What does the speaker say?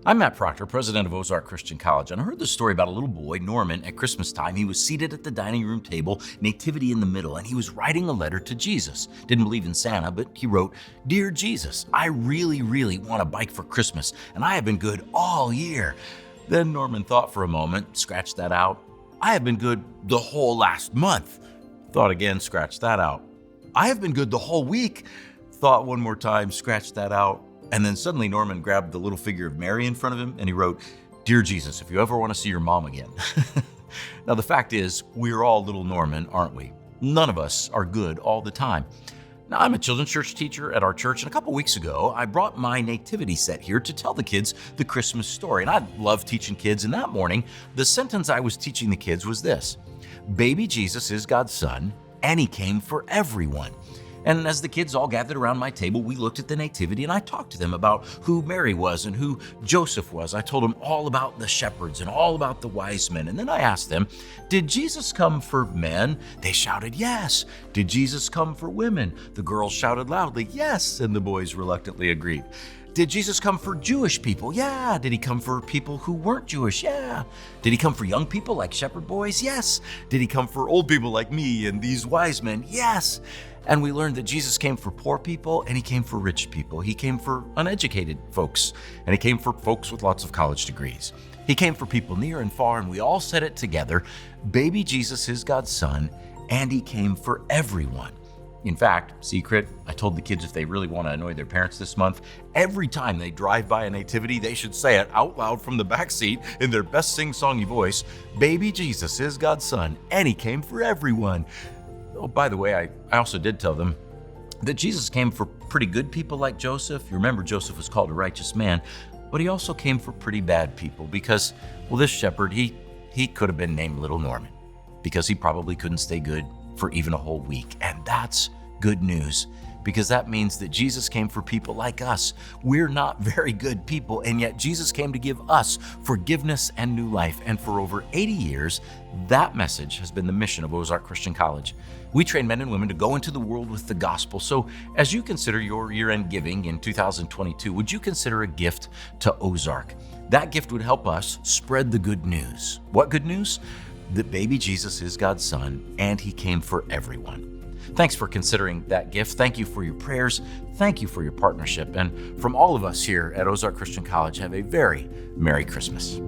I'm Matt Proctor, president of Ozark Christian College, and I heard the story about a little boy, Norman, at Christmas time. He was seated at the dining room table, nativity in the middle, and he was writing a letter to Jesus. Didn't believe in Santa, but he wrote, "Dear Jesus, I really want a bike for Christmas, and I have been good all year." Then Norman thought for a moment, scratched that out. "I have been good the whole last month." Thought again, scratched that out. "I have been good the whole week." Thought one more time, scratched that out. And then suddenly Norman grabbed the little figure of Mary in front of him and he wrote, "Dear Jesus, if you ever want to see your mom again." Now the fact is, we're all little Norman, aren't we? None of us are good all the time. Now I'm a children's church teacher at our church, and a couple weeks ago, I brought my nativity set here to tell the kids the Christmas story. And I love teaching kids, and that morning, the sentence I was teaching the kids was this: "Baby Jesus is God's son, and he came for everyone." And as the kids all gathered around my table, we looked at the nativity and I talked to them about who Mary was and who Joseph was. I told them all about the shepherds and all about the wise men. And then I asked them, "Did Jesus come for men?" They shouted, "Yes." "Did Jesus come for women?" The girls shouted loudly, "Yes." And the boys reluctantly agreed. "Did Jesus come for Jewish people?" "Yeah." "Did he come for people who weren't Jewish?" "Yeah." "Did he come for young people like shepherd boys?" "Yes." "Did he come for old people like me and these wise men?" "Yes." And we learned that Jesus came for poor people and he came for rich people. He came for uneducated folks and he came for folks with lots of college degrees. He came for people near and far, and we all said it together: "Baby Jesus is God's son, and he came for everyone." In fact, secret, I told the kids if they really want to annoy their parents this month, every time they drive by a nativity, they should say it out loud from the back seat in their best sing-songy voice: "Baby Jesus is God's son, and he came for everyone." Oh, by the way, I also did tell them that Jesus came for pretty good people like Joseph. You remember Joseph was called a righteous man, but he also came for pretty bad people because, well, this shepherd, he could have been named Little Norman because he probably couldn't stay good for even a whole week. And that's good news, because that means that Jesus came for people like us. We're not very good people, and yet Jesus came to give us forgiveness and new life. And for over 80 years, that message has been the mission of Ozark Christian College. We train men and women to go into the world with the gospel. So as you consider your year-end giving in 2022, would you consider a gift to Ozark? That gift would help us spread the good news. What good news? That baby Jesus is God's son, and he came for everyone. Thanks for considering that gift. Thank you for your prayers. Thank you for your partnership. And from all of us here at Ozark Christian College, have a very Merry Christmas.